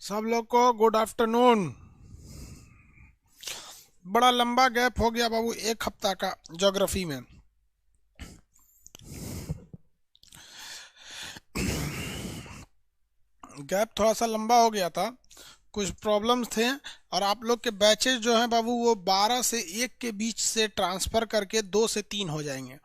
सब लोग को गुड आफ्टरनून। बड़ा लंबा गैप हो गया बाबू, एक हफ्ता का ज्योग्राफी में। गैप थोड़ा सा लंबा हो गया था, कुछ प्रॉब्लम्स थे। और आप लोग के बैचेस जो हैं बाबू वो 12 से 1 के बीच से ट्रांसफर करके 2 से 3 हो जाएंगे।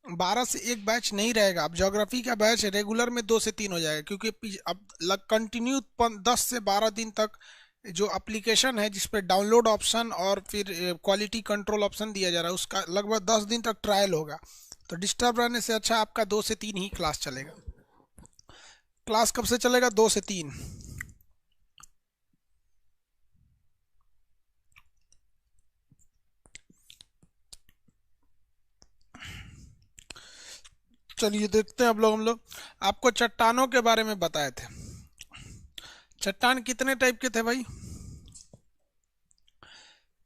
12 से 1 बैच नहीं रहेगा, अब ज्योग्राफी का बैच रेगुलर में 2 से 3 हो जाएगा, क्योंकि अब कंटिन्यू 10 से 12 दिन तक जो एप्लीकेशन है जिस पे डाउनलोड ऑप्शन और फिर क्वालिटी कंट्रोल ऑप्शन दिया जा रहा है उसका लगभग 10 दिन तक ट्रायल होगा। तो डिस्टर्ब रहने से अच्छा आपका 2 से 3 ही क्लास चलेगा। क्लास कब से चलेगा? 2 से 3। चलिए देखते हैं। हम लोग आपको चट्टानों के बारे में बताए थे। चट्टान कितने टाइप के थे भाई?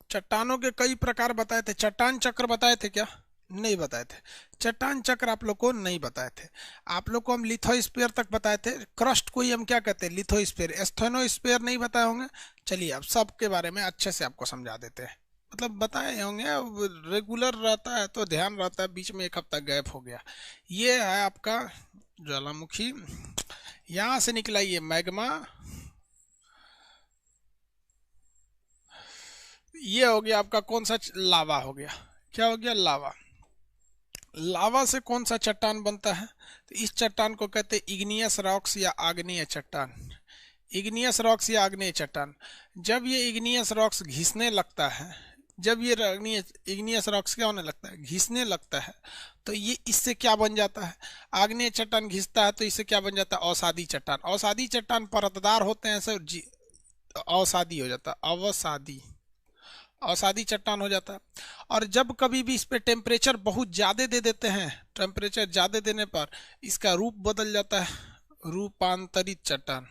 चट्टानों के कई प्रकार बताए थे। चट्टान चक्र बताए थे क्या? नहीं बताए थे। चट्टान चक्र आप लोग को नहीं बताए थे। आप लोग को हम लिथोस्फीयर तक बताए थे। क्रस्ट को ही हम क्या कहते हैं? लिथोस्फीयर। एस्थेनोस्फीयर नहीं बताए होंगे। चलिए अब सब के बारे में अच्छे से आपको समझा देते हैं। मतलब बताए होंगे, अब रेगुलर रहता है तो ध्यान रहता है, बीच में एक हफ्ता गैप हो गया। ये है आपका ज्वालामुखी, यहाँ से निकला ये मैग्मा। ये हो गया आपका कौन सा? लावा हो गया। क्या हो गया? लावा। लावा से कौन सा चट्टान बनता है? तो इस चट्टान को कहते हैं इग्नियस रॉक्स या आग्नेय चट्टान। इग्नियस रॉक्स या आग्नेय चट्टान। जब ये इग्नियस रॉक्स घिसने लगता है, जब ये इग्नियस रॉक्स क्या होने लगता है? घिसने लगता है, तो ये इससे क्या बन जाता है? आग्नेय चट्टान घिसता है तो इससे क्या बन जाता है? अवसादी चट्टान। अवसादी चट्टान परतदार होते हैं सर जी। अवसादी हो जाता है, अवसादी। अवसादी चट्टान हो जाता है। और जब कभी भी इस पे टेम्परेचर बहुत ज़्यादा दे देते हैं, टेम्परेचर ज़्यादा देने पर इसका रूप बदल जाता है, रूपांतरित चट्टान।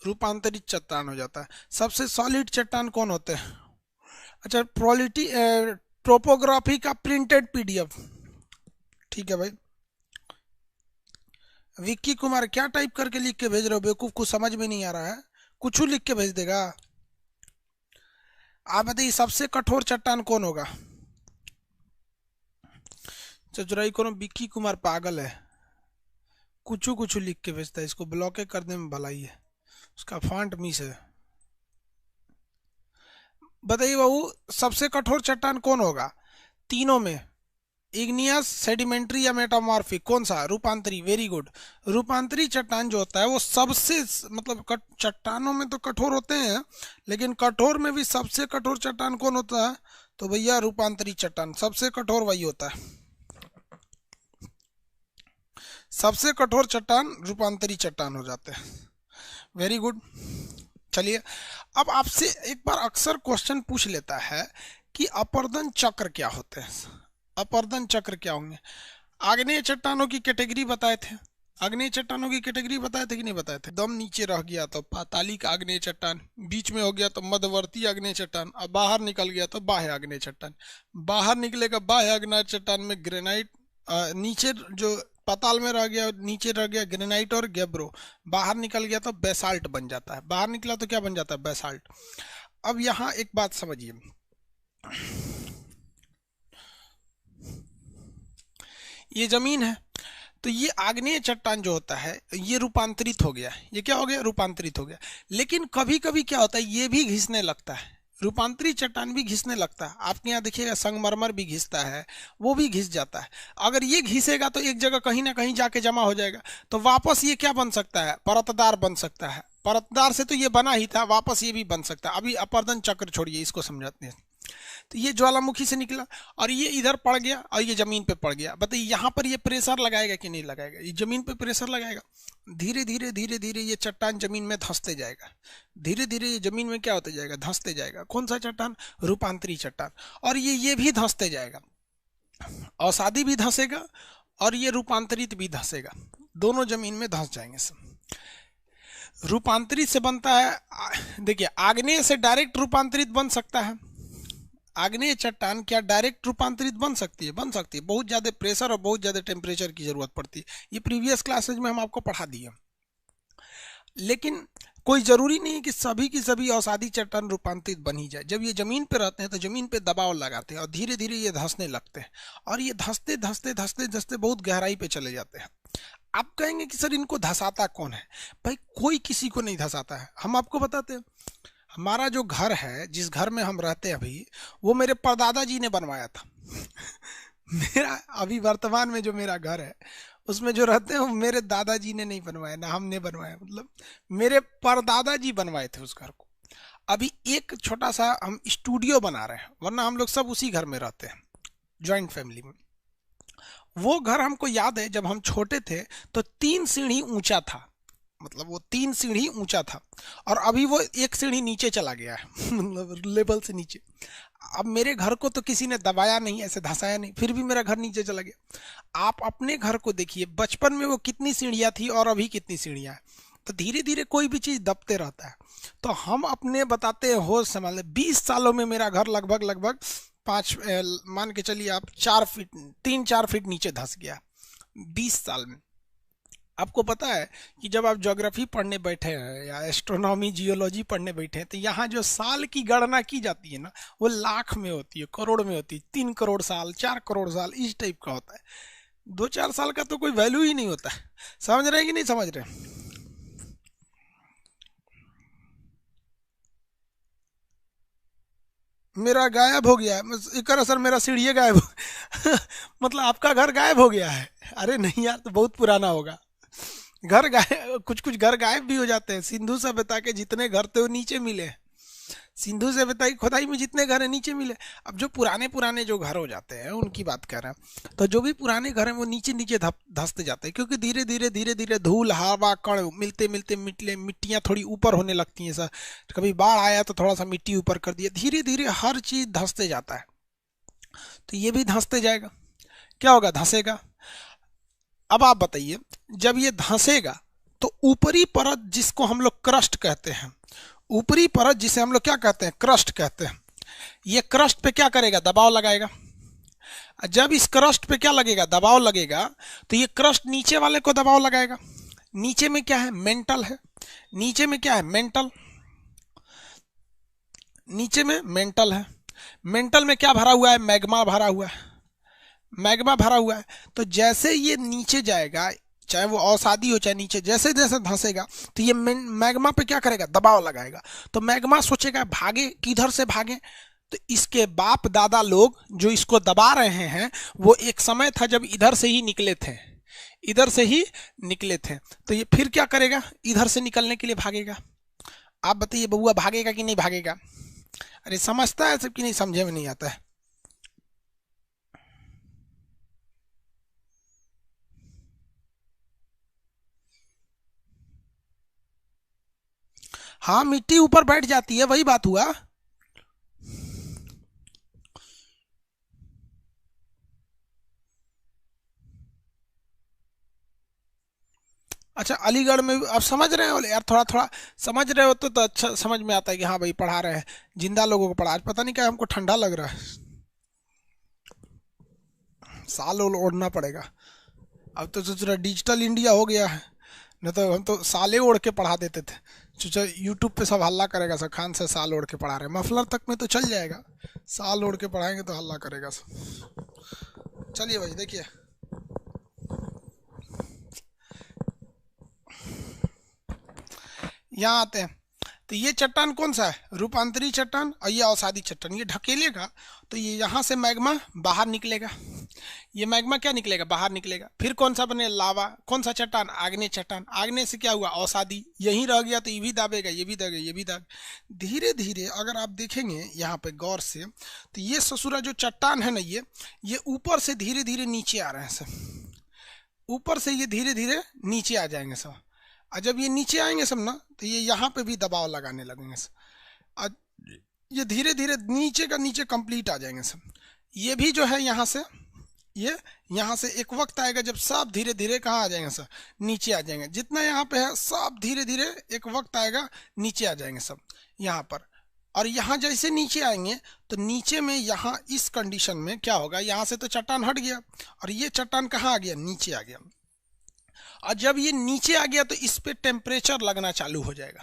रूपांतरित चट्टान हो जाता है। सबसे सॉलिड चट्टान कौन होते हैं? अच्छा, प्रोलिटी टोपोग्राफी का प्रिंटेड पीडीएफ। ठीक है भाई। विक्की कुमार क्या टाइप करके लिख के भेज रहे हो बेवकूफ? कुछ समझ में नहीं आ रहा है, कुछ लिख के भेज देगा। आप बताइए सबसे कठोर चट्टान कौन होगा? चतुराई कौन? विक्की कुमार पागल है, कुछ कुछ लिख के भेजता है। इसको ब्लॉक करने में भलाई है, उसका फॉन्ट मिस है। बताइए बाबू सबसे कठोर चट्टान कौन होगा तीनों में? इग्नियस, सेडिमेंट्री या मेटामॉर्फिक? कौन सा? रूपांतरी। Very good. रूपांतरी चट्टान जो होता है वो सबसे मतलब चट्टानों में तो कठोर होते हैं, लेकिन कठोर में भी सबसे कठोर चट्टान कौन होता है? तो भैया रूपांतरी चट्टान सबसे कठोर वही होता है। सबसे कठोर चट्टान रूपांतरी चट्टान हो जाते हैं। Very good. चलिए अब आपसे एक बार अक्सर क्वेश्चन पूछ लेता है कि अपर्दन चक्र क्या होते हैं? अपर्दन चक्र क्या होंगे? आग्नेय चट्टानों की कैटेगरी बताए थे। आग्नेय चट्टानों की कैटेगरी बताए थे कि नहीं बताए थे? दम नीचे रह गया तो पातालिक आग्नेय चट्टान, बीच में हो गया तो मध्यवर्ती आग्नेय चट्टान, अब बाहर निकल गया तो बाह्य आग्नेय चट्टान। बाहर निकलेगा बाह्य आग्नेय चट्टान में ग्रेनाइट, नीचे जो पाताल में रह गया, नीचे रह गया ग्रेनाइट और गैब्रो। बाहर निकल गया तो बेसाल्ट बन जाता है। बाहर निकला तो क्या बन जाता है? बेसाल्ट। अब यहाँ एक बात समझिए, ये जमीन है तो ये आग्नेय चट्टान जो होता है ये रूपांतरित हो गया। ये क्या हो गया? रूपांतरित हो गया। लेकिन कभी कभी क्या होता है, ये भी घिसने लगता है। रूपांतरित चट्टान भी घिसने लगता है। आपके यहाँ देखिएगा संगमरमर भी घिसता है, वो भी घिस जाता है। अगर ये घिसेगा तो एक जगह कहीं ना कहीं जाके जमा हो जाएगा, तो वापस ये क्या बन सकता है? परतदार बन सकता है। परतदार से तो ये बना ही था, वापस ये भी बन सकता है। अभी अपर्दन चक्र छोड़िए, इसको समझाते हैं। तो ये ज्वालामुखी से निकला और ये इधर पड़ गया और ये जमीन पे पड़ गया। बताइए यहाँ पर ये प्रेशर लगाएगा कि नहीं लगाएगा? ये जमीन पे प्रेशर लगाएगा। धीरे धीरे धीरे धीरे ये चट्टान जमीन में धंसते जाएगा। धीरे धीरे ये जमीन में क्या होते जाएगा? धंसते जाएगा। कौन सा चट्टान? रूपांतरी चट्टान। और ये भी धंसते जाएगा। अवसादी भी धंसेगा और ये रूपांतरित भी धंसेगा, दोनों जमीन में धंस जाएंगे सब। रूपांतरित से बनता है, देखिए आग्नेय से डायरेक्ट रूपांतरित बन सकता है। आग्नेय चट्टान क्या डायरेक्ट रूपांतरित बन सकती है? बन सकती है। बहुत ज़्यादा प्रेशर और बहुत ज़्यादा टेम्परेचर की ज़रूरत पड़ती है। ये प्रीवियस क्लासेज में हम आपको पढ़ा दिए। लेकिन कोई जरूरी नहीं है कि सभी की सभी अवसादी चट्टान रूपांतरित बन ही जाए। जब ये जमीन पे रहते हैं तो जमीन पे दबाव लगाते हैं और धीरे धीरे ये धंसने लगते हैं, और ये धंसते धंसते धंसते धंसते बहुत गहराई पे चले जाते हैं। आप कहेंगे कि सर इनको धंसाता कौन है? भाई कोई किसी को नहीं धंसाता है, हम आपको बताते हैं। हमारा जो घर है, जिस घर में हम रहते हैं अभी, वो मेरे परदादा जी ने बनवाया था। मेरा अभी वर्तमान में जो मेरा घर है उसमें जो रहते हैं वो मेरे दादाजी ने नहीं बनवाया, ना हमने बनवाया, मतलब मेरे परदादा जी बनवाए थे उस घर को। अभी एक छोटा सा हम स्टूडियो बना रहे हैं, वरना हम लोग सब उसी घर में रहते हैं, जॉइंट फैमिली में। वो घर हमको याद है जब हम छोटे थे तो 3 सीढ़ी ऊंचा था, मतलब वो 3 सीढ़ी ऊंचा था, और अभी वो 1 सीढ़ी नीचे चला गया है। मतलब लेवल से नीचे। अब मेरे घर को तो किसी ने दबाया नहीं, ऐसे धंसाया नहीं, फिर भी मेरा घर नीचे चला गया। आप अपने घर को देखिए, बचपन में वो कितनी सीढ़ियां थी और अभी कितनी सीढ़ियां हैं। तो धीरे धीरे कोई भी चीज दबते रहता है। तो हम अपने बताते हैं होश संभाल ले, 20 सालों में मेरा घर लगभग लगभग मान के चलिए आप 4 फीट 3-4 फीट नीचे धंस गया 20 साल में। आपको पता है कि जब आप ज्योग्राफी पढ़ने बैठे हैं या एस्ट्रोनॉमी जियोलॉजी पढ़ने बैठे हैं, तो यहाँ जो साल की गणना की जाती है ना, वो लाख में होती है, करोड़ में होती है। 3 करोड़ साल, 4 करोड़ साल, इस टाइप का होता है। 2-4 साल का तो कोई वैल्यू ही नहीं होता है। समझ रहे हैं कि नहीं समझ रहे? मेरा गायब हो गया है, एक असर मेरा सीढ़ी गायब हो। मतलब आपका घर गायब हो गया है? अरे नहीं यार, तो बहुत पुराना होगा। घर गायब, कुछ कुछ घर गायब भी हो जाते हैं। सिंधु सभ्यता के जितने घर थे वो नीचे मिले। सिंधु सभ्यता की खुदाई में जितने घर है नीचे मिले। अब जो पुराने पुराने जो घर हो जाते हैं उनकी बात कर रहे हैं, तो जो भी पुराने घर हैं वो नीचे नीचे धंसते जाते हैं, क्योंकि धीरे धीरे धूल हवा कण मिलते मिलते मिट्टियां थोड़ी ऊपर होने लगती हैं। सर कभी बाढ़ आया तो थोड़ा सा मिट्टी ऊपर कर दिया, धीरे धीरे हर चीज धंसते जाता है। तो ये भी धंसते जाएगा। क्या होगा? धंसेगा। अब आप बताइए, जब ये धंसेगा तो ऊपरी परत जिसको हम लोग क्रस्ट कहते हैं, ऊपरी परत जिसे हम लोग क्या कहते हैं? क्रस्ट कहते हैं। ये क्रस्ट पे क्या करेगा? दबाव लगाएगा। जब इस क्रस्ट पे क्या लगेगा? दबाव लगेगा, तो ये क्रस्ट नीचे वाले को दबाव लगाएगा। नीचे में क्या है? मेंटल है। नीचे में क्या है? मेंटल। नीचे में मेंटल है। मेंटल में क्या भरा हुआ है? मैग्मा भरा हुआ है। मैग्मा भरा हुआ है। तो जैसे ये नीचे जाएगा, चाहे वो अवसादी हो चाहे नीचे, जैसे जैसे धंसेगा तो ये मैग्मा पे क्या करेगा? दबाव लगाएगा। तो मैग्मा सोचेगा भागे, किधर से भागे? तो इसके बाप दादा लोग जो इसको दबा रहे हैं, वो एक समय था जब इधर से ही निकले थे, इधर से ही निकले थे। तो ये फिर क्या करेगा? इधर से निकलने के लिए भागेगा। आप बताइए बउआ, भागेगा कि नहीं भागेगा? अरे समझता है सब कि नहीं? समझे में नहीं आता है। हाँ, मिट्टी ऊपर बैठ जाती है, वही बात हुआ। अच्छा, अलीगढ़ में आप समझ रहे हो यार? थोड़ा थोड़ा समझ रहे हो तो अच्छा समझ में आता है कि हाँ भाई पढ़ा रहे हैं, जिंदा लोगों को पढ़ा। आज पता नहीं क्या हमको ठंडा लग रहा है, साल ओढ़ना पड़ेगा। अब तो सोच रहा डिजिटल इंडिया हो गया है, नहीं तो हम तो साले ओढ़ के पढ़ा देते थे। सोचा यूट्यूब पे सब हल्ला करेगा, सब खान से साल ओढ़ के पढ़ा रहे हैं। मफलर तक में तो चल जाएगा, साल ओढ़ के पढ़ाएंगे तो हल्ला करेगा सब। चलिए भाई देखिए, यहाँ आते हैं। तो ये चट्टान कौन सा है? रूपांतरी चट्टान। और ये अवसादी चट्टान। ये ढकेलेगा तो ये यहाँ से मैग्मा बाहर निकलेगा। ये मैग्मा क्या निकलेगा? बाहर निकलेगा। फिर कौन सा बने? लावा। कौन सा चट्टान? आग्नेय चट्टान। आग्नेय से क्या हुआ? अवसादी। यहीं रह गया तो ये भी दाबेगा, ये भी दाबेगा, ये भी दाब। धीरे धीरे अगर आप देखेंगे यहाँ पे गौर से, तो ये ससुरा जो चट्टान है ना, ये ऊपर से धीरे धीरे नीचे आ रहे हैं सब। ऊपर से ये धीरे धीरे नीचे आ जाएंगे सब। और जब ये नीचे आएंगे सब ना, तो ये यहाँ पे भी दबाव लगाने लगेंगे सब। और ये धीरे धीरे नीचे का नीचे कंप्लीट आ जाएंगे सब। ये भी जो है यहाँ से, ये यहाँ से एक वक्त आएगा जब सब धीरे धीरे कहाँ आ जाएंगे सब? नीचे आ जाएंगे। जितना यहाँ पे है सब धीरे धीरे एक वक्त आएगा नीचे आ जाएंगे सब यहाँ पर। और यहाँ जैसे नीचे आएंगे तो नीचे में यहाँ इस कंडीशन में क्या होगा? यहाँ से तो चट्टान हट गया और ये चट्टान कहाँ आ गया? नीचे आ गया। और जब ये नीचे आ गया तो इस पे टेम्परेचर लगना चालू हो जाएगा।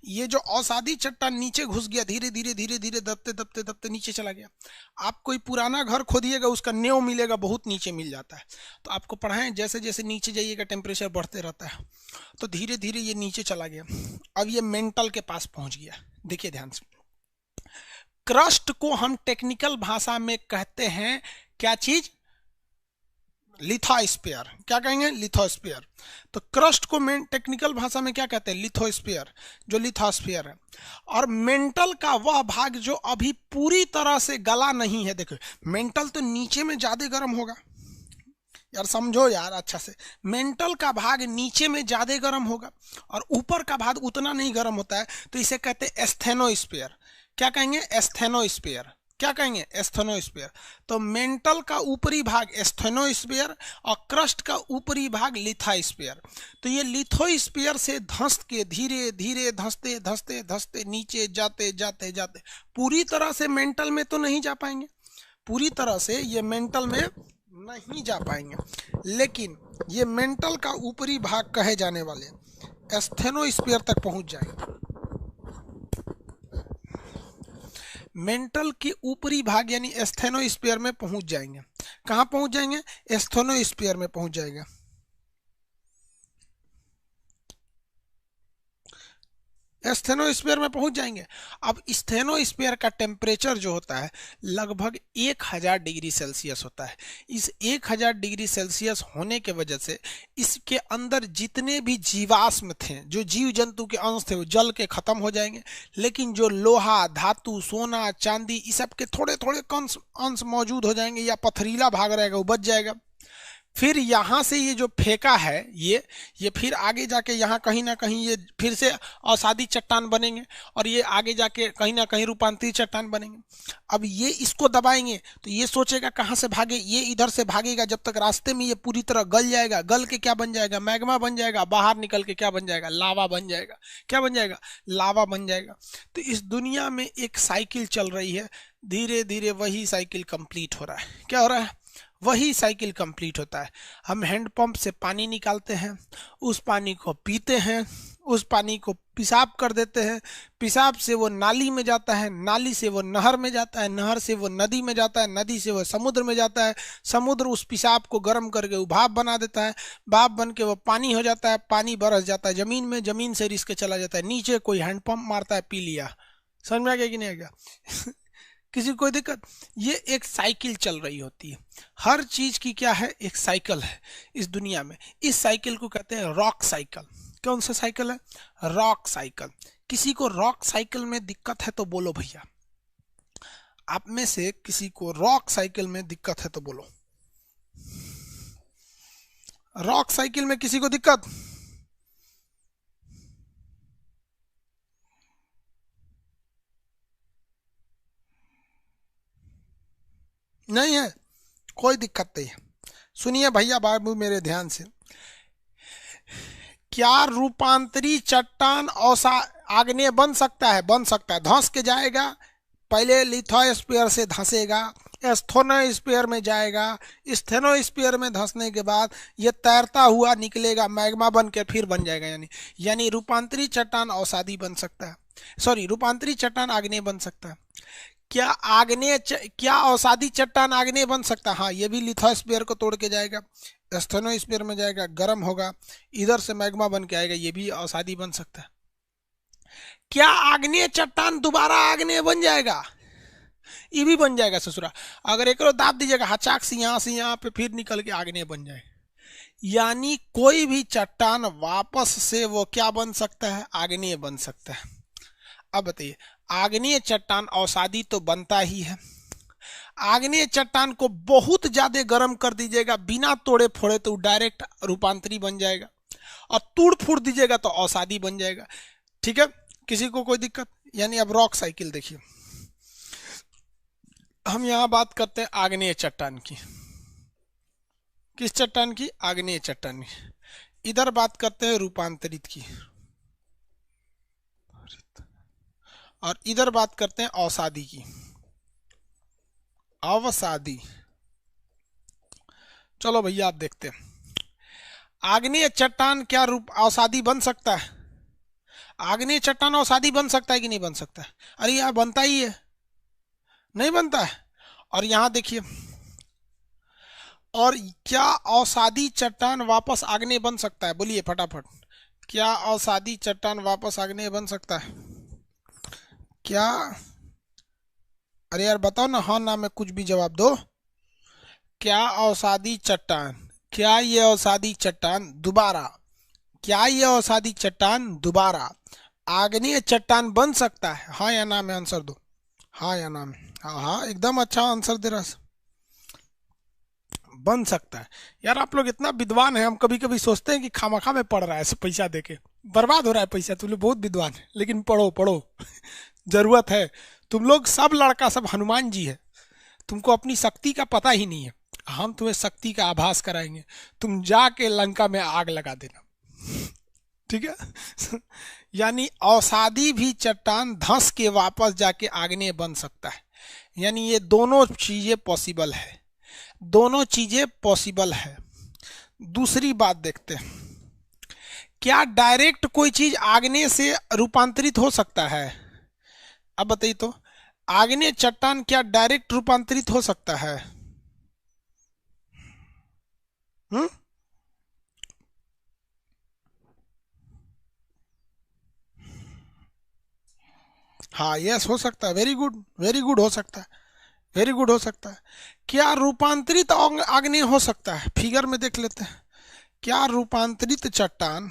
ये जो अवसादी चट्टान नीचे घुस गया, धीरे धीरे धीरे धीरे दबते दबते दबते नीचे चला गया। आप कोई पुराना घर खोदिएगा, उसका नींव मिलेगा बहुत नीचे मिल जाता है। तो आपको पढ़ाएं जैसे जैसे नीचे जाइएगा टेम्परेचर बढ़ते रहता है। तो धीरे धीरे ये नीचे चला गया। अब ये मेंटल के पास पहुंच गया। देखिए ध्यान से, क्रस्ट को हम टेक्निकल भाषा में कहते हैं क्या चीज? लिथोस्फीयर। क्या कहेंगे? लिथोस्फीयर। तो क्रस्ट को टेक्निकल भाषा में क्या कहते हैं? लिथोस्फीयर, जो लिथोस्फीयर है। और मेंटल का वह भाग जो अभी पूरी तरह से गला नहीं है। देखो मेंटल तो नीचे में ज्यादा गर्म होगा यार, समझो यार अच्छा से। मेंटल का भाग नीचे में ज्यादा गर्म होगा और ऊपर का भाग उतना नहीं गर्म होता है, तो इसे कहते हैं एस्थेनोस्फीयर। क्या कहेंगे? एस्थेनोस्फीयर। क्या कहेंगे? एस्थेनोस्फीयर। तो मेंटल का ऊपरी भाग एस्थेनोस्फीयर और क्रस्ट का ऊपरी भाग लिथोस्फीयर। तो ये लिथोस्फीयर से धंस के धीरे धीरे धंसते धंसते धंसते नीचे जाते जाते जाते पूरी तरह से मेंटल में तो नहीं जा पाएंगे, पूरी तरह से ये मेंटल में नहीं जा पाएंगे, लेकिन ये मेंटल का ऊपरी भाग कहे जाने वाले एस्थेनोस्फीयर तक पहुंच जाएंगे। मेंटल के ऊपरी भाग यानी एस्थेनोस्फीयर में पहुंच जाएंगे। कहां पहुंच जाएंगे? एस्थेनोस्फीयर में पहुंच जाएगा। एस्थेनोस्फीयर में पहुंच जाएंगे। अब स्टेनोस्फीयर का टेम्परेचर जो होता है लगभग 1000 डिग्री सेल्सियस होता है। इस 1000 डिग्री सेल्सियस होने के वजह से इसके अंदर जितने भी जीवाश्म थे, जो जीव जंतु के अंश थे, वो जल के खत्म हो जाएंगे। लेकिन जो लोहा, धातु, सोना, चांदी, इस सब के थोड़े थोड़े अंश मौजूद हो जाएंगे, या पथरीला भाग रहेगा वो बच जाएगा। फिर यहाँ से ये जो फेंका है ये फिर आगे जाके यहाँ कहीं ना कहीं ये फिर से अवसादी चट्टान बनेंगे और ये आगे जाके कहीं ना कहीं रूपांतरित चट्टान बनेंगे। अब ये इसको दबाएंगे तो ये सोचेगा कहाँ से भागे, ये इधर से भागेगा जब तक रास्ते में ये पूरी तरह गल जाएगा। गल के क्या बन जाएगा? मैग्मा बन जाएगा। बाहर निकल के क्या बन जाएगा? लावा बन जाएगा। क्या बन जाएगा? लावा बन जाएगा। तो इस दुनिया में एक साइकिल चल रही है, धीरे धीरे वही साइकिल कंप्लीट हो रहा है। क्या हो रहा है? वही साइकिल कंप्लीट होता है। हम हैंडपंप से पानी निकालते हैं, उस पानी को पीते हैं, उस पानी को पेशाब कर देते हैं, पेशाब से वो नाली में जाता है, नाली से वो नहर में जाता है, नहर से वो नदी में जाता है, नदी से वो समुद्र में जाता है, समुद्र उस पेशाब को गर्म करके वो भाप बना देता है, भाप बन के वो पानी हो जाता है, पानी बरस जाता है जमीन में, जमीन से रिस के चला जाता है नीचे, कोई हैंडपंप मारता है, पी लिया। समझ में आ गया कि नहीं आ गया? किसी को कोई दिक्कत? ये एक साइकिल चल रही होती है। हर चीज की क्या है? एक साइकिल है इस दुनिया में। इस साइकिल को कहते हैं रॉक साइकिल। कौन सा साइकिल है? Rock cycle. किसी को रॉक साइकिल में दिक्कत है तो बोलो भैया। आप में से किसी को रॉक साइकिल में दिक्कत है तो बोलो। रॉक साइकिल में किसी को दिक्कत नहीं है? कोई दिक्कत नहीं है। सुनिए भैया बाबू मेरे ध्यान से, क्या रूपांतरी चट्टान आग्नेय बन सकता है? बन सकता है। धंस के जाएगा, पहले लिथोस्फीयर से धंसेगा, एस्थेनोस्फीयर में जाएगा, स्टेनोस्फीयर में धंसने के बाद ये तैरता हुआ निकलेगा, मैग्मा बन के फिर बन जाएगा। यानी रूपांतरी चट्टान अवसादी बन सकता है, सॉरी रूपांतरी चट्टान आग्नेय बन सकता है। क्या अवसादी चट्टान आग्नेय बन सकता है? हाँ, ये भी लिथोस्फीयर को तोड़ के जाएगा, एस्थेनोस्फीयर में जाएगा, गर्म होगा, इधर से मैग्मा बन के आएगा, ये भी अवसादी बन सकता है। क्या आग्नेय चट्टान दोबारा आग्नेय बन जाएगा? ये भी बन जाएगा ससुरा। अगर एक दाब दीजिएगा हचाक से यहाँ पे फिर निकल के आग्नेय बन जाएगा। यानी कोई भी चट्टान वापस से वो क्या बन सकता है? आग्नेय बन सकता है। अब बताइए, आग्नेय चट्टान अवसादी तो बनता ही है। आग्नेय चट्टान को बहुत ज्यादा गर्म कर दीजिएगा बिना तोड़े फोड़े तो डायरेक्ट रूपांतरी बन जाएगा, और तोड़ फोड़ दीजिएगा तो अवसादी बन जाएगा। ठीक है, किसी को कोई दिक्कत? यानी अब रॉक साइकिल देखिए, हम यहां बात करते हैं आग्नेय चट्टान की। किस चट्टान की? आग्नेय चट्टान की। इधर बात करते हैं रूपांतरित की, और इधर बात करते हैं अवसादी की। अवसादी, चलो भैया आप देखते हैं। आग्नेय चट्टान क्या रूप अवसादी बन सकता है? आग्नेय चट्टान अवसादी बन सकता है कि नहीं बन सकता है? अरे यार बनता ही है, नहीं बनता है। और यहां देखिए, और क्या अवसादी चट्टान वापस आग्नेय बन सकता है? बोलिए फटाफट, क्या अवसादी चट्टान वापस आग्नेय बन सकता है? क्या? अरे यार बताओ ना, हाँ ना में कुछ भी जवाब दो। क्या अवसादी चट्टान, क्या ये अवसादी चट्टान दोबारा, क्या ये अवसादी चट्टान दोबारा आग्नेय चट्टान बन सकता है? हाँ या ना में आंसर दो, हाँ या ना में। हाँ हाँ एकदम अच्छा आंसर दे रहा है, बन सकता है। यार आप लोग इतना विद्वान है, हम कभी कभी सोचते हैं कि खामखा में पढ़ रहा है, ऐसे पैसा देके बर्बाद हो रहा है पैसा। तुम लोग बहुत विद्वान है, लेकिन पढ़ो पढ़ो जरूरत है। तुम लोग सब लड़का सब हनुमान जी है, तुमको अपनी शक्ति का पता ही नहीं है। हम तुम्हें शक्ति का आभास कराएंगे, तुम जाके लंका में आग लगा देना, ठीक है। यानी अवसादी भी चट्टान धंस के वापस जाके आग्नेय बन सकता है। यानी ये दोनों चीजें पॉसिबल है, दोनों चीजें पॉसिबल है। दूसरी बात देखते हैं, क्या डायरेक्ट कोई चीज आग्नेय से रूपांतरित हो सकता है? अब बताइए तो, आग्नेय चट्टान क्या डायरेक्ट रूपांतरित हो सकता है? हम्म? हाँ यस हो सकता है, वेरी गुड वेरी गुड, हो सकता है, वेरी गुड हो सकता है। क्या रूपांतरित आग्नेय हो सकता है? फिगर में देख लेते हैं। क्या रूपांतरित चट्टान,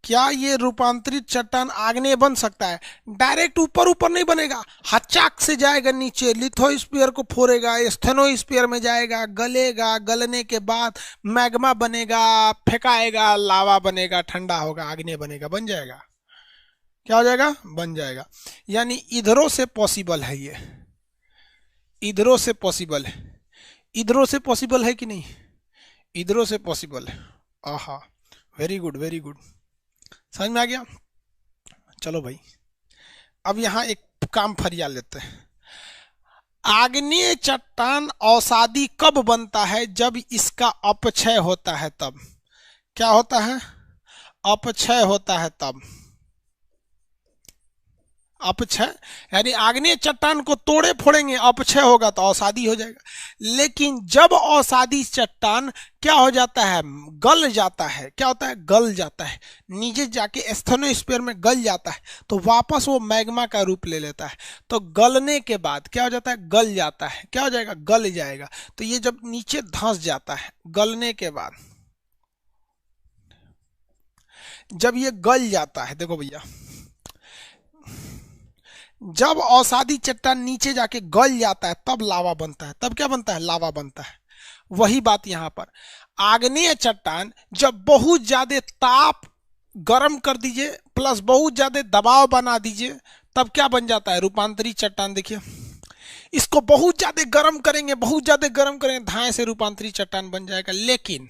क्या ये रूपांतरित चट्टान आग्नेय बन सकता है? डायरेक्ट ऊपर ऊपर नहीं बनेगा, हचाक से जाएगा नीचे, लिथोस्फीयर को फोड़ेगा, स्टेनोस्फीयर में जाएगा, गलेगा, गलने के बाद मैग्मा बनेगा, फेंकाएगा, लावा बनेगा, ठंडा होगा, आग्नेय बनेगा, बन जाएगा। क्या हो जाएगा? बन जाएगा। यानी इधरों से पॉसिबल है, ये इधरों से पॉसिबल है, इधरों से पॉसिबल है कि नहीं? इधरों से पॉसिबल है। आहा वेरी गुड वेरी गुड, समझ में आ गया। चलो भाई, अब यहाँ एक काम फरिया लेते हैं। आग्नेय चट्टान अवसादी कब बनता है? जब इसका अपक्षय होता है तब। क्या होता है? अपक्षय होता है तब। अपक्षय यानी आग्नेय चट्टान को तोड़े फोड़ेंगे, अपक्षय होगा तो अवसादी हो जाएगा। लेकिन जब अवसादी चट्टान क्या हो जाता है? गल जाता है। क्या होता है? गल जाता है, नीचे जाके स्टेनोस्फीयर में गल जाता है, तो वापस वो मैग्मा का रूप ले लेता है। तो गलने के बाद क्या हो जाता है? गल जाता है। क्या हो जाएगा? गल जाएगा। तो ये जब नीचे धंस जाता है, गलने के बाद जब ये गल जाता है, देखो भैया, जब अवसादी चट्टान नीचे जाके गल जाता है तब लावा बनता है। तब क्या बनता है? लावा बनता है। वही बात यहां पर, आग्नेय चट्टान जब बहुत ज्यादा ताप गर्म कर दीजिए प्लस बहुत ज्यादा दबाव बना दीजिए, तब क्या बन जाता है? रूपांतरित चट्टान। देखिए, इसको बहुत ज्यादा गर्म करेंगे, बहुत ज्यादा गर्म करेंगे, धाए से रूपांतरित चट्टान बन जाएगा। लेकिन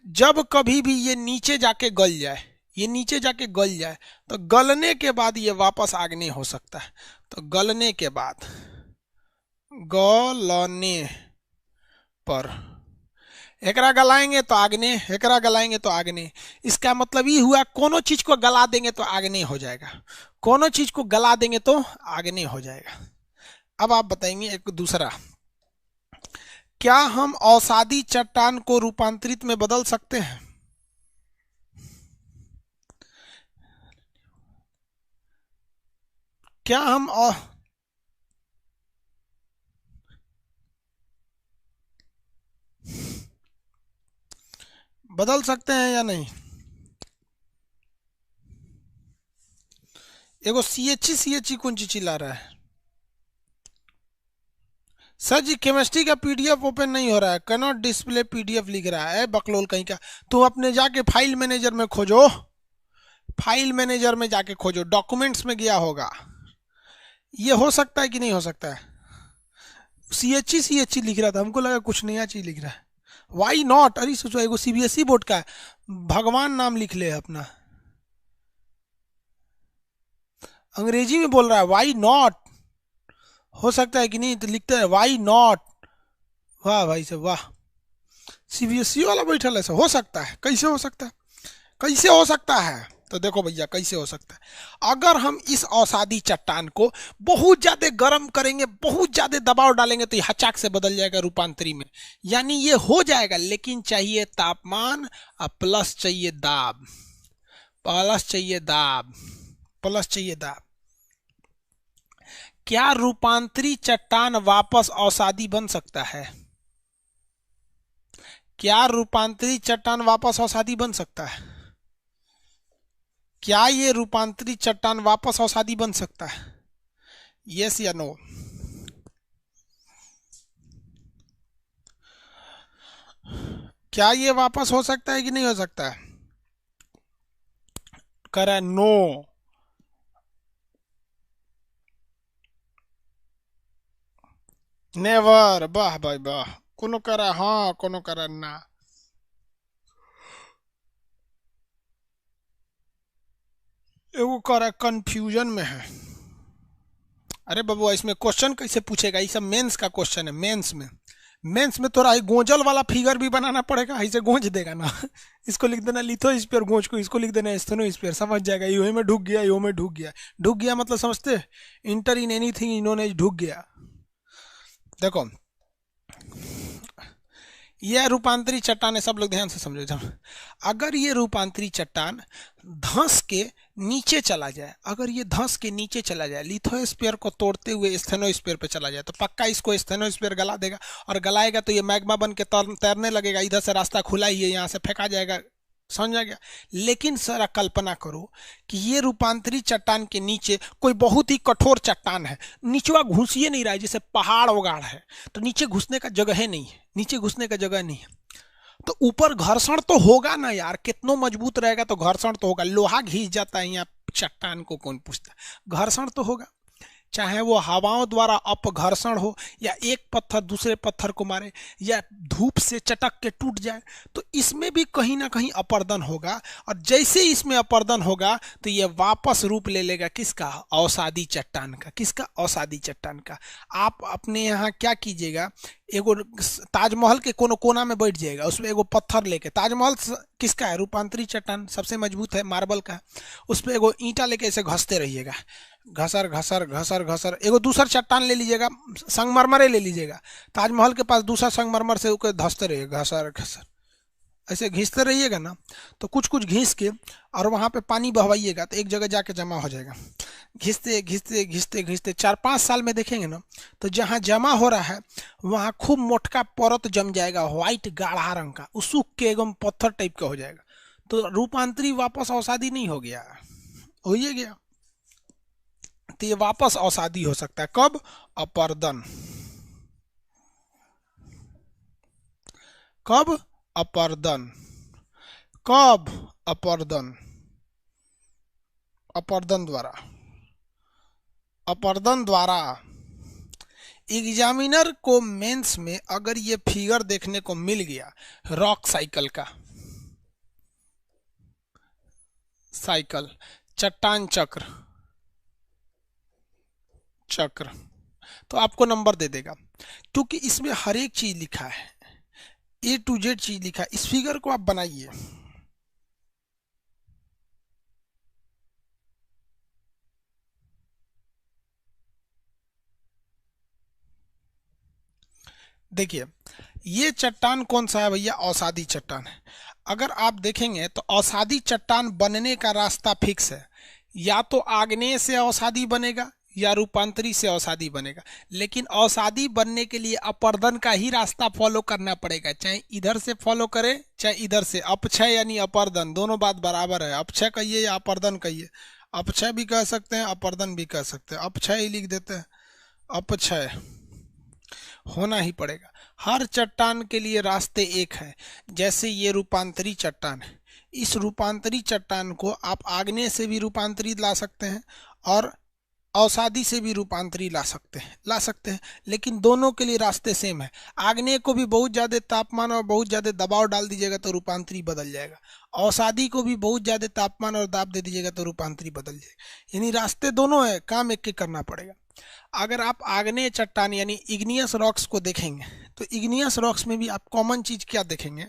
जब कभी भी ये नीचे जाके गल जाए, ये नीचे जाके गल जाए, तो गलने के बाद ये वापस आग्नेय हो सकता है। तो गलने के बाद, गलने पर एकरा गलाएंगे तो आग्नेय, एकरा गलाएंगे तो आग्नेय। इसका मतलब ये हुआ, कोनो चीज को गला देंगे तो आग्नेय हो जाएगा, कोनो चीज को गला देंगे तो आग्नेय हो जाएगा। अब आप बताएंगे एक दूसरा, क्या हम अवसादी चट्टान को रूपांतरित में बदल सकते हैं? क्या हम बदल सकते हैं या नहीं? एगो सी कौन चीज चिल्ला रहा है? सर जी केमिस्ट्री का पीडीएफ ओपन नहीं हो रहा है, कैनॉट डिस्प्ले पीडीएफ लिख रहा है, बकलोल कहीं का। तुम अपने जाके फाइल मैनेजर में खोजो, फाइल मैनेजर में जाके खोजो, डॉक्यूमेंट्स में गया होगा। ये हो सकता है कि नहीं हो सकता है? सी एच लिख रहा था, हमको लगा कुछ नया चीज लिख रहा है। Why not? अरे सोचो, एगो सीबीएसई बोर्ड का है, भगवान नाम लिख ले अपना, अंग्रेजी में बोल रहा है, वाई नॉट? हो सकता है कि नहीं? तो लिखते हैं वाई नॉट। वाह भाई साहब वाह, सीबीएसई वाला बैठल है, ऐसा हो सकता है? कैसे हो सकता है? कैसे हो सकता है? तो देखो भैया कैसे हो सकता है। अगर हम इस औसादी चट्टान को बहुत ज्यादा गर्म करेंगे, बहुत ज्यादा दबाव डालेंगे, तो ये हचाक से बदल जाएगा रूपांतरी में। यानी ये हो जाएगा, लेकिन चाहिए तापमान और प्लस चाहिए दाब, प्लस चाहिए दाब, प्लस चाहिए दाब। क्या रूपांतरी चट्टान वापस औसादी बन सकता है? क्या रूपांतरी चट्टान वापस औसादी बन सकता है? क्या ये रूपांतरित चट्टान वापस औसादी बन सकता है? यस या नो? क्या ये वापस हो सकता है कि नहीं हो सकता है? करे नो। नेवर। वाह भाई वाह। कोनो करे हाँ, कोनो करे ना। एगो करे कंफ्यूजन में है। अरे बबुआ, इसमें क्वेश्चन कैसे पूछेगा? ये सब मेंस का क्वेश्चन है। मेंस में, मेंस में थोड़ा गोंजल वाला फिगर भी बनाना पड़ेगा, ऐसे गोंज देगा ना। इसको लिख देना लिथोस्फीयर गोंज को, इसको लिख देना स्टेनोस्फीयर, समझ जाएगा। यो में ढुक गया, यो में ढुक गया। ढुक गया मतलब समझते? इंटर इन एनीथिंग इन्होंने ढुक गया। देखो यह रूपांतरी चट्टान है, सब लोग ध्यान से समझो। जब अगर ये रूपांतरी चट्टान धंस के नीचे चला जाए, अगर ये धंस के नीचे चला जाए, लिथोस्फीयर को तोड़ते हुए स्टेनोस्फीयर पे चला जाए, तो पक्का इसको स्टेनोस्फीयर गला देगा। और गलाएगा तो ये मैग्मा बन के तैरने लगेगा। इधर से रास्ता खुला ही है, यहाँ से फेंका जाएगा। समझ आ गया? लेकिन सर कल्पना करो कि ये रूपांतरी चट्टान के नीचे कोई बहुत ही कठोर चट्टान है, नीचवा घुसिए नहीं रहा है, जैसे पहाड़ उगाड़ है, तो नीचे घुसने का जगह है नहीं है, नीचे घुसने का जगह नहीं है, तो ऊपर घर्षण तो होगा ना यार। कितना मजबूत रहेगा तो घर्षण तो होगा। लोहा घिस जाता है यहाँ, चट्टान को कौन पूछता? घर्षण तो होगा, चाहे वो हवाओं द्वारा अपघर्षण हो, या एक पत्थर दूसरे पत्थर को मारे, या धूप से चटक के टूट जाए, तो इसमें भी कहीं ना कहीं अपर्दन होगा। और जैसे इसमें अपर्दन होगा तो ये वापस रूप ले लेगा किसका? औसादी चट्टान का। किसका? औसादी चट्टान का। आप अपने यहाँ क्या कीजिएगा, एगो ताजमहल के कोनो कोना में बैठ जाएगा, उसमें एगो पत्थर लेके, ताजमहल किसका है? रूपांतरी चट्टान, सबसे मजबूत है, मार्बल का। उस पर एगो ईंटा लेके ऐसे घसते रहिएगा, घसर घसर घसर घसर। एगो दूसरा चट्टान ले लीजिएगा, संगमरमर ले लीजिएगा, ताजमहल के पास दूसरा संगमरमर से धंसते रहिएगा, घसर घसर, ऐसे घिसते रहिएगा ना, तो कुछ कुछ घिस के और वहाँ पे पानी बहवाइएगा, तो एक जगह जाके जमा हो जाएगा। घिसते घिसते घिसते घिसते 4-5 साल में देखेंगे ना, तो जहाँ जमा हो रहा है वहाँ खूब मोटका परत जम जाएगा, व्हाइट गाढ़ा रंग का, वो सूख के एकदम पत्थर टाइप का हो जाएगा। तो रूपांतरी वापस औसादी नहीं हो गया, हो ही गया। तो ये वापस औसादी हो सकता है कब? अपर्दन। कब? अपर्दन। कब? अपर्दन। अपर्दन द्वारा, अपर्दन द्वारा। एग्जामिनर को मेंस में अगर ये फिगर देखने को मिल गया रॉक साइकिल का, साइकिल, चट्टान चक्र, चक्र, तो आपको नंबर दे देगा, क्योंकि इसमें हर एक चीज लिखा है, A to Z चीज लिखा है। इस फिगर को आप बनाइए। देखिए ये चट्टान कौन सा है भैया? औसादी चट्टान है। अगर आप देखेंगे तो औसादी चट्टान बनने का रास्ता फिक्स है, या तो आग्नेय से औसादी बनेगा या रूपांतरी से औसादी बनेगा। लेकिन औसादी बनने के लिए अपर्दन का ही रास्ता फॉलो करना पड़ेगा, चाहे इधर से फॉलो करे चाहे इधर से। अपक्षय यानी अपर्दन, दोनों बात बराबर है। अपक्षय कहिए या अपर्दन कहिए, अपक्षय भी कह सकते हैं, अपर्दन भी कह सकते हैं। अपक्षय ही लिख देते हैं, अपक्षय होना ही पड़ेगा। हर चट्टान के लिए रास्ते एक है। जैसे ये रूपांतरी चट्टान है, इस रूपांतरी चट्टान को आप आग्नेय से भी रूपांतरित ला सकते हैं और औसादी से भी रूपांतरी ला सकते हैं, लेकिन दोनों के लिए रास्ते सेम है। आग्नेय को भी बहुत ज़्यादा तापमान और बहुत ज़्यादा दबाव डाल दीजिएगा तो रूपांतरी बदल जाएगा, औसादी को भी बहुत ज़्यादा तापमान और दाब दे दीजिएगा तो रूपांतरी बदल जाएगा। यानी रास्ते दोनों है, काम एक एक करना पड़ेगा। अगर आप आग्नेय चट्टान यानी इग्नियस रॉक्स को देखेंगे तो इग्नियस रॉक्स में भी आप कॉमन चीज क्या देखेंगे,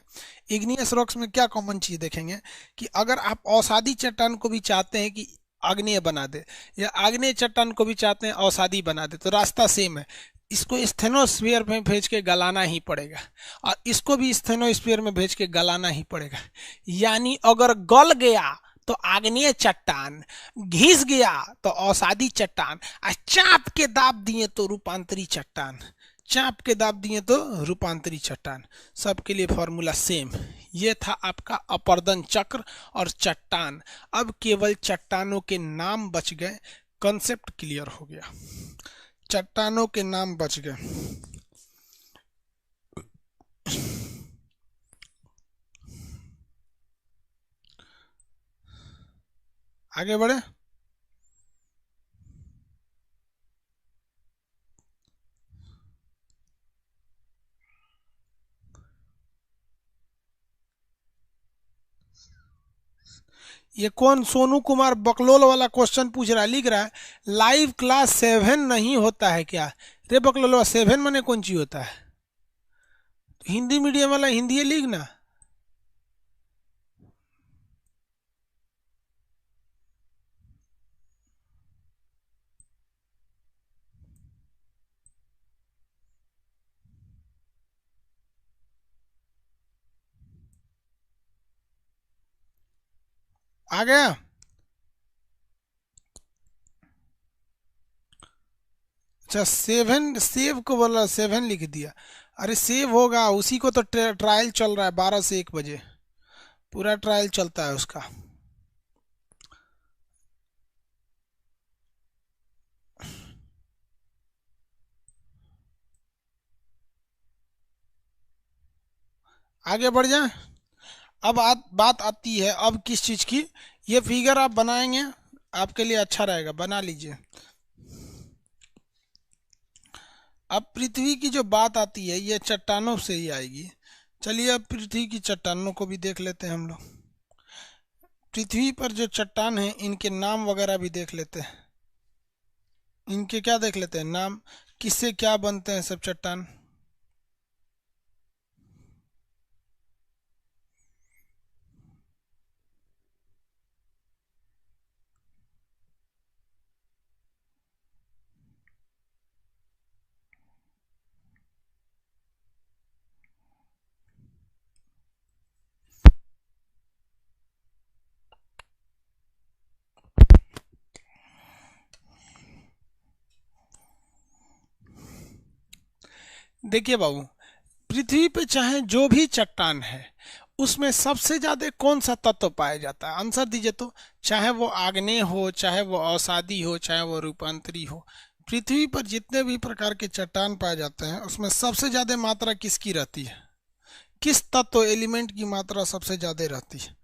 इग्नियस रॉक्स में क्या कॉमन चीज देखेंगे कि अगर आप अवसादी चट्टान को भी चाहते हैं कि आग्नेय बना दे या आग्नेय चट्टान को भी चाहते हैं अवसादी बना दे तो रास्ता सेम है, इसको स्थेनोस्फीयर में भेज के गलाना ही पड़ेगा और इसको भी स्थेनोस्फीयर में भेज के गलाना ही पड़ेगा। यानी अगर गल गया तो आग्नेय चट्टान, घिस गया तो अवसादी चट्टान, और चाप के दाब दिए तो रूपांतरी चट्टान, चाप के दाब दिए तो रूपांतरी चट्टान। सबके लिए फॉर्मूला सेम। ये था आपका अपर्दन चक्र और चट्टान। अब केवल चट्टानों के नाम बच गए, कॉन्सेप्ट क्लियर हो गया, चट्टानों के नाम बच गए। आगे बढ़े। ये कौन सोनू कुमार बकलोल वाला क्वेश्चन पूछ रहा है, लिख रहा है लाइव क्लास 7 नहीं होता है क्या? रे बकलोल 7 माने कौन चीज होता है? तो हिंदी मीडियम वाला हिंदी लिख ना। आ गया। अच्छा 7 सेव को बोला 7 लिख दिया। अरे सेव होगा उसी को तो ट्रायल चल रहा है 12 से 1 बजे, पूरा ट्रायल चलता है उसका। आगे बढ़ जाए। अब बात आती है अब किस चीज की, ये फिगर आप बनाएंगे आपके लिए अच्छा रहेगा, बना लीजिए। अब पृथ्वी की जो बात आती है ये चट्टानों से ही आएगी। चलिए अब पृथ्वी की चट्टानों को भी देख लेते हैं हम लोग। पृथ्वी पर जो चट्टान है इनके नाम वगैरह भी देख लेते हैं। इनके क्या देख लेते हैं नाम, किससे क्या बनते हैं सब चट्टान। देखिए बाबू, पृथ्वी पे चाहे जो भी चट्टान है उसमें सबसे ज्यादा कौन सा तत्व पाया जाता है? आंसर दीजिए तो। चाहे वो आग्नेय हो, चाहे वो अवसादी हो, चाहे वो रूपांतरी हो, पृथ्वी पर जितने भी प्रकार के चट्टान पाए जाते हैं उसमें सबसे ज्यादा मात्रा किसकी रहती है? किस तत्व एलिमेंट की मात्रा सबसे ज्यादा रहती है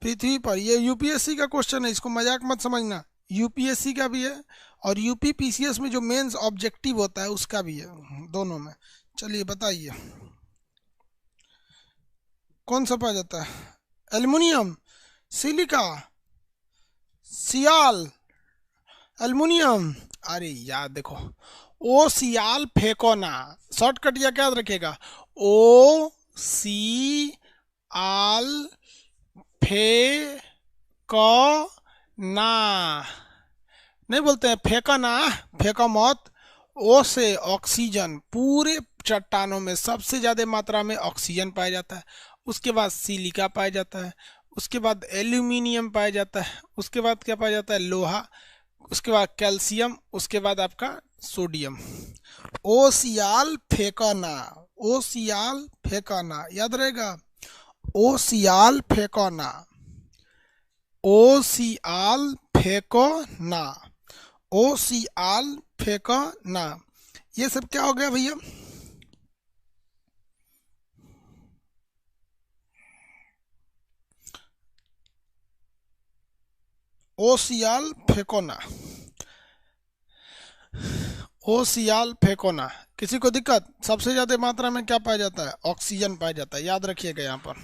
पृथ्वी पर? ये यूपीएससी का क्वेश्चन है, इसको मजाक मत समझना। यूपीएससी का भी है और यूपी पीसीएस में जो मेंस ऑब्जेक्टिव होता है उसका भी है, दोनों में। चलिए बताइए कौन सा पाया जाता है? एल्युमिनियम, सिलिका, सियाल, एल्युमिनियम। अरे यार देखो, ओ सियाल फेंको ना, शॉर्टकट या क्या याद रखेगा, ओ सी आल फे क ना, नहीं बोलते हैं फेंका ना, फेंका मत। ओ से ऑक्सीजन, पूरे चट्टानों में सबसे ज्यादा मात्रा में ऑक्सीजन पाया जाता है। उसके बाद सिलिका पाया जाता है, उसके बाद एल्यूमिनियम पाया जाता है, उसके बाद क्या पाया जाता है? लोहा, उसके बाद कैल्शियम, उसके बाद आपका सोडियम। ओसियाल फेंकाना, ओसियाल फेंकाना याद रहेगा, ओसियाल फेंकाना, ओसियाल फेंकाना, ओसियाल फेंकाना। ये सब क्या हो गया भैया? ओसियाल फेंकोना, ओसियाल फेंकोना। किसी को दिक्कत? सबसे ज्यादा मात्रा में क्या पाया जाता है? ऑक्सीजन पाया जाता है, याद रखिएगा यहाँ पर।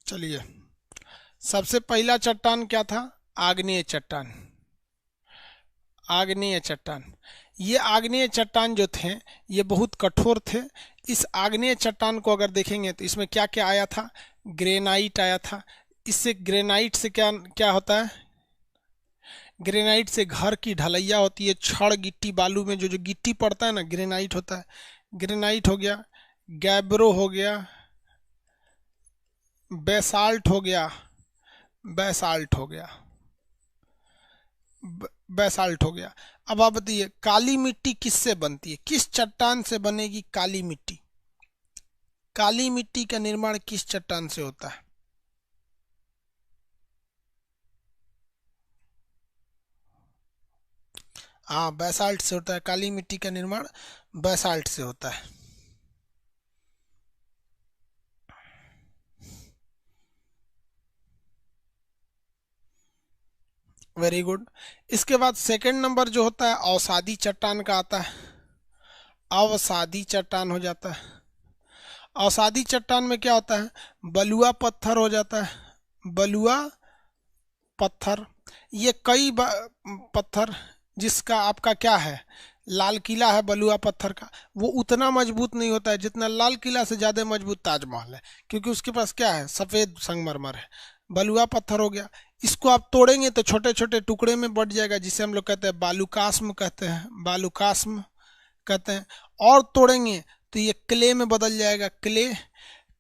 चलिए, सबसे पहला चट्टान क्या था? आग्नेय चट्टान। आग्नेय चट्टान। ये आग्नेय चट्टान जो थे ये बहुत कठोर थे। इस आग्नेय चट्टान को अगर देखेंगे तो इसमें क्या क्या आया था, ग्रेनाइट आया था। इससे ग्रेनाइट से क्या क्या होता है, ग्रेनाइट से घर की ढलैया होती है, छड़ गिट्टी बालू में जो जो गिट्टी पड़ता है ना, ग्रेनाइट होता है। ग्रेनाइट हो गया, गैब्रो हो गया, बेसाल्ट हो गया, बेसाल्ट हो गया, बेसाल्ट हो गया। अब आप बताइए काली मिट्टी किससे बनती है, किस चट्टान से बनेगी काली मिट्टी? काली मिट्टी का निर्माण किस चट्टान से होता है? हाँ, बेसाल्ट से होता है। काली मिट्टी का निर्माण बेसाल्ट से होता है। Very good. इसके बाद सेकंड नंबर जो होता है अवसादी चट्टान का आता है। अवसादी चट्टान हो जाता है। अवसादी चट्टान में क्या होता है, बलुआ पत्थर हो जाता है। बलुआ पत्थर, ये कई पत्थर जिसका आपका क्या है, लाल किला है बलुआ पत्थर का, वो उतना मजबूत नहीं होता है जितना लाल किला से ज़्यादा मजबूत ताजमहल है, क्योंकि उसके पास क्या है, सफ़ेद संगमरमर है। बलुआ पत्थर हो गया। इसको आप तोड़ेंगे तो छोटे छोटे टुकड़े में बढ़ जाएगा, जिसे हम लोग कहते हैं बालुकास्म कहते हैं, बालुकास्म कहते हैं। और तोड़ेंगे तो ये क्ले में बदल जाएगा, क्ले।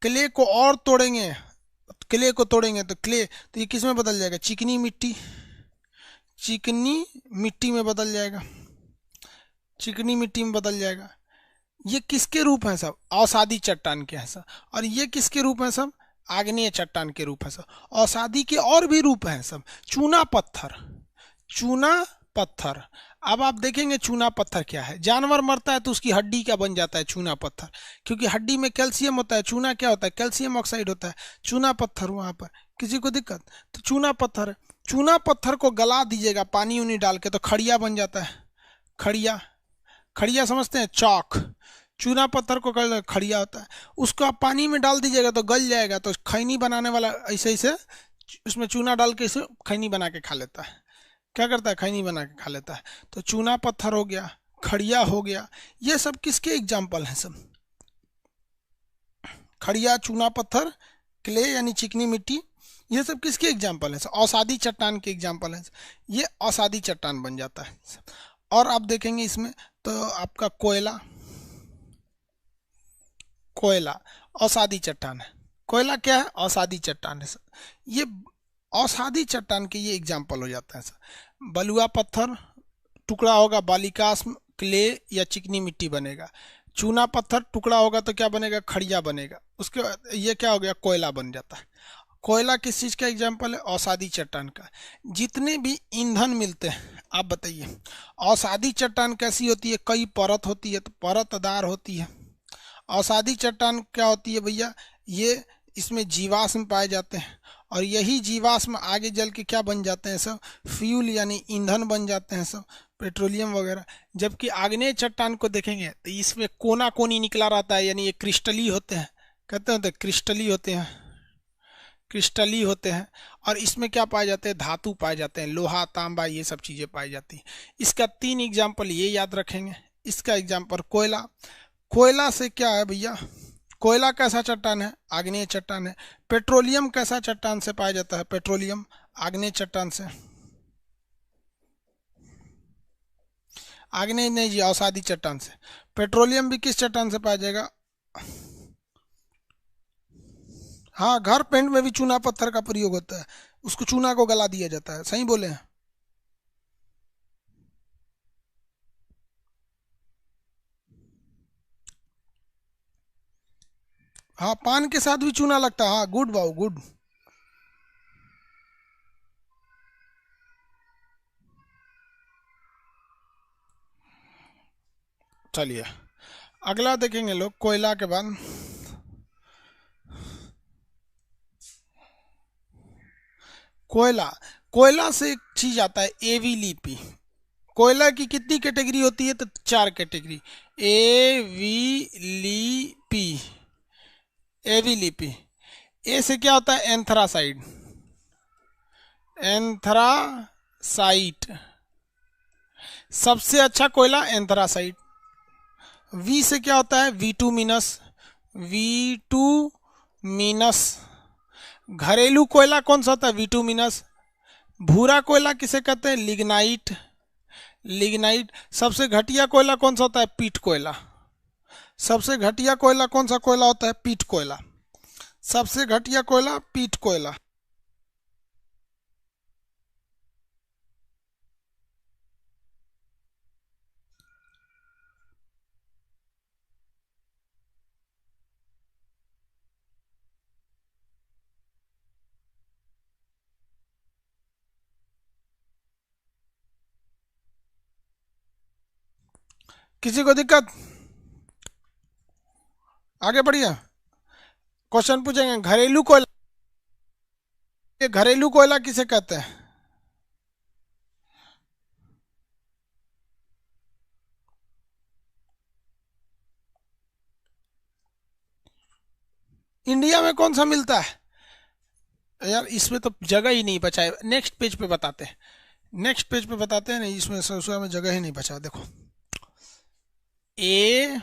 क्ले को और तोड़ेंगे, क्ले को तोड़ेंगे तो क्ले, तो ये किस में बदल जाएगा, चिकनी मिट्टी, चिकनी मिट्टी में बदल जाएगा, चिकनी मिट्टी में बदल जाएगा। ये किसके रूप हैं सब, अवसादी चट्टान के हैं सब। और ये किसके रूप हैं सब, आग्नेय चट्टान के रूप है सब। अवसादी के और भी रूप हैं सब, चूना पत्थर, चूना पत्थर। अब आप देखेंगे चूना पत्थर क्या है, जानवर मरता है तो उसकी हड्डी क्या बन जाता है, चूना पत्थर, क्योंकि हड्डी में कैल्शियम होता है। चूना क्या होता है, कैल्शियम ऑक्साइड होता है। चूना पत्थर, वहां पर किसी को दिक्कत तो चूना पत्थर है। चूना पत्थर को गला दीजिएगा पानी उनी डाल के तो खड़िया बन जाता है। खड़िया, खड़िया समझते हैं, चौक। चूना पत्थर को कर खड़िया होता है। उसको आप पानी में डाल दीजिएगा तो गल जाएगा, तो खैनी बनाने वाला ऐसे ऐसे उसमें चूना डाल के इसे खैनी बना के खा लेता है। क्या करता है, खैनी बना के खा लेता है। तो चूना पत्थर हो गया, खड़िया हो गया, ये सब किसके एग्जाम्पल हैं सब, खड़िया, चूना पत्थर, क्ले यानी चिकनी मिट्टी, ये सब किसके एग्जाम्पल हैं, अवसादी चट्टान के एग्जाम्पल हैं। ये अवसादी चट्टान बन जाता है। और आप देखेंगे इसमें तो आपका कोयला, कोयला अवसादी चट्टान है। कोयला क्या है, अवसादी चट्टान है सर। ये अवसादी चट्टान के ये एग्जाम्पल हो जाता है सर। बलुआ पत्थर टुकड़ा होगा, बालिकास्म, क्ले या चिकनी मिट्टी बनेगा। चूना पत्थर टुकड़ा होगा तो क्या बनेगा, खड़िया बनेगा। उसके बाद ये क्या हो गया, कोयला बन जाता है। कोयला किस चीज़ का एग्जाम्पल है, अवसादी चट्टान का। जितने भी ईंधन मिलते हैं आप बताइए, अवसादी चट्टान कैसी होती है, कई परत होती है तो परतदार होती है। अवसादी चट्टान क्या होती है भैया, ये इसमें जीवाश्म पाए जाते हैं, और यही जीवाश्म आगे जल के क्या बन जाते हैं सब, फ्यूल यानी ईंधन बन जाते हैं सब, पेट्रोलियम वगैरह। जबकि आग्नेय चट्टान को देखेंगे तो इसमें कोना कोनी निकला रहता है, यानी ये क्रिस्टली होते हैं, कहते हैं तो क्रिस्टली होते हैं, क्रिस्टली होते हैं। और इसमें क्या पाए जाते हैं, धातु पाए जाते हैं, लोहा तांबा ये सब चीज़ें पाई जाती हैं। इसका 3 एग्जाम्पल ये याद रखेंगे। इसका एग्जाम्पल कोयला, कोयला से क्या है भैया, कोयला कैसा चट्टान है, आग्नेय चट्टान है। पेट्रोलियम कैसा चट्टान से पाया जाता है, पेट्रोलियम आग्नेय चट्टान से, आग्नेय नहीं जी, अवसादी चट्टान से। पेट्रोलियम भी किस चट्टान से पाया जाएगा, हाँ, घर पेंट में भी चूना पत्थर का प्रयोग होता है, उसको चूना को गला दिया जाता है, सही बोले हैं। हाँ, पान के साथ भी चूना लगता है, हाँ, गुड बाबू गुड। चलिए अगला देखेंगे लोग, कोयला के बाद कोयला। कोयला से एक चीज आता है एवी लिपि। कोयला की कितनी कैटेगरी होती है, तो 4 कैटेगरी। एवी लिपि, एवी लिपि। ए से क्या होता है, एंथ्रासाइड, एंथ्रासाइट। सबसे अच्छा कोयला एंथ्रासाइट। वी से क्या होता है, वी टू मीनस। घरेलू कोयला कौन सा होता है, वी टू मीनस। भूरा कोयला किसे कहते हैं, लिग्नाइट। सबसे घटिया कोयला कौन सा होता है, पीट कोयला। सबसे घटिया कोयला कौन सा कोयला होता है, पीट कोयला। सबसे घटिया कोयला पीट कोयला। किसी को दिक्कत, आगे बढ़िए। क्वेश्चन पूछेंगे, घरेलू कोयला, ये घरेलू कोयला किसे कहते हैं। इंडिया में कौन सा मिलता है यार, इसमें तो जगह ही नहीं बचा है। नेक्स्ट पेज पे बताते हैं, नेक्स्ट पेज पे बताते हैं। नहीं, इसमें सरसों में जगह ही नहीं बचा। देखो, ए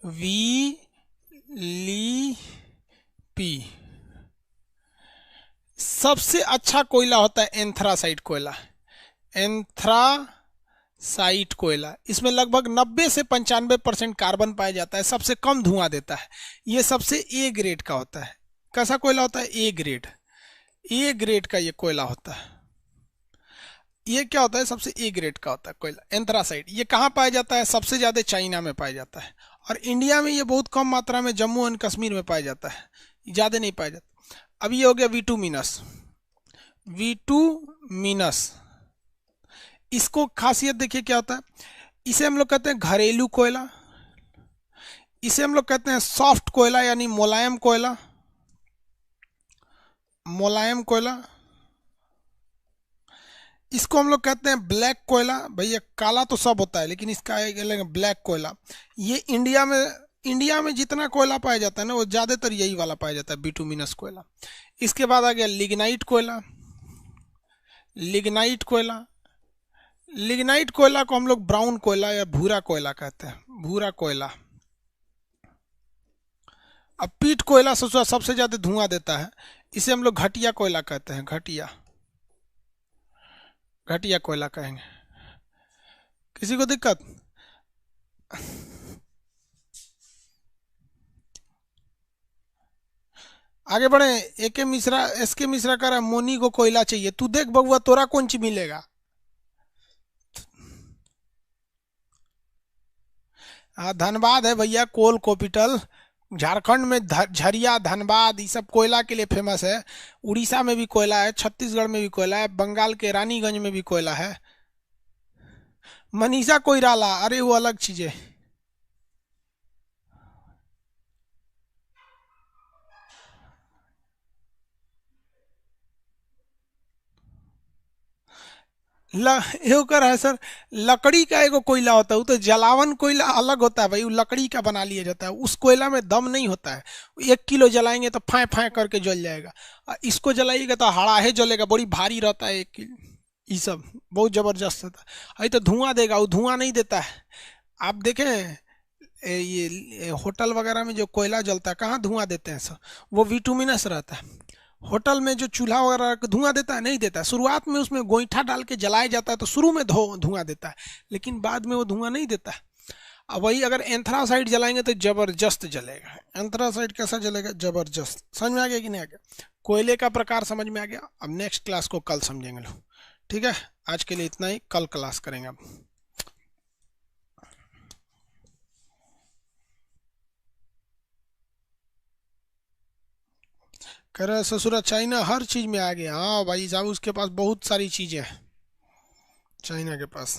वी ली पी। सबसे अच्छा कोयला होता है एंथ्रासाइट कोयला। एंथ्रासाइट कोयला, इसमें लगभग 90 से 95% कार्बन पाया जाता है, सबसे कम धुआं देता है। ये सबसे ए ग्रेड का होता है। कैसा कोयला होता है, ए ग्रेड। ए ग्रेड का ये कोयला होता है। ये क्या होता है, सबसे ए ग्रेड का होता है कोयला एंथ्रासाइट। ये कहाँ पाया जाता है, सबसे ज़्यादा चाइना में पाया जाता है, और इंडिया में ये बहुत कम मात्रा में जम्मू एंड कश्मीर में पाया जाता है, ज़्यादा नहीं पाया जाता। अब ये हो गया V two minus. V two minus, इसको खासियत देखिए क्या होता है। इसे हम लोग कहते हैं घरेलू कोयला। इसे हम लोग कहते हैं सॉफ्ट कोयला, यानी मुलायम कोयला। मुलायम कोयला। इसको हम लोग कहते हैं ब्लैक कोयला। भैया काला तो सब होता है, लेकिन इसका एक ब्लैक कोयला। ये इंडिया में जितना कोयला पाया जाता है ना, वो ज़्यादातर यही वाला पाया जाता है, बिटुमिनस कोयला। इसके बाद आ गया लिग्नाइट कोयला। लिग्नाइट कोयला, लिग्नाइट कोयला को हम लोग ब्राउन कोयला या भूरा कोयला कहते हैं, भूरा कोयला। अब पीट कोयला सबसे ज़्यादा धुआं देता है, इसे हम लोग घटिया कोयला कहते हैं, घटिया। घटिया कोयला कहेंगे। किसी को दिक्कत, आगे बढ़े। एके मिश्रा, एस के मिश्रा कह रहा है मोनी को कोयला चाहिए। तू देख बबुआ, तोरा कौन सी मिलेगा। धनबाद है भैया, कोल कैपिटल। झारखंड में झरिया, धनबाद, ये सब कोयला के लिए फेमस है। उड़ीसा में भी कोयला है, छत्तीसगढ़ में भी कोयला है, बंगाल के रानीगंज में भी कोयला है। मनीषा कोइराला, अरे वो अलग चीज है। कर है सर, लकड़ी का एगो कोयला होता है, वो तो जलावन कोयला अलग होता है भाई, वो लकड़ी का बना लिया जाता है। उस कोयला में दम नहीं होता है। 1 किलो जलाएंगे तो फाय फाय करके जल जाएगा, और इसको जलाइएगा तो हड़ाहे जलेगा, बड़ी भारी रहता है 1 किलो। ये सब बहुत जबरदस्त होता है। अरे तो धुआं देगा, वो धुआं नहीं देता है। आप देखें ये होटल वगैरह में जो कोयला जलता है, कहाँ धुआं देते हैं सर, वो विटुमिनस रहता है। होटल में जो चूल्हा वगैरह धुआं देता है, नहीं देता है। शुरुआत में उसमें गोईठा डाल के जलाया जाता है, तो शुरू में धुआं देता है, लेकिन बाद में वो धुआं नहीं देता है। अब वही अगर एंथ्रासाइड जलाएंगे तो जबरदस्त जलेगा। एंथ्रासाइड कैसा जलेगा, जबरदस्त। समझ में आ गया कि नहीं आ गया, कोयले का प्रकार समझ में आ गया। अब नेक्स्ट क्लास को कल समझेंगे लोग, ठीक है। आज के लिए इतना ही, कल क्लास करेंगे अब। कह रहे ससुरा चाइना हर चीज में आ गया। हाँ भाई साहब, उसके पास बहुत सारी चीजें हैं चाइना के पास।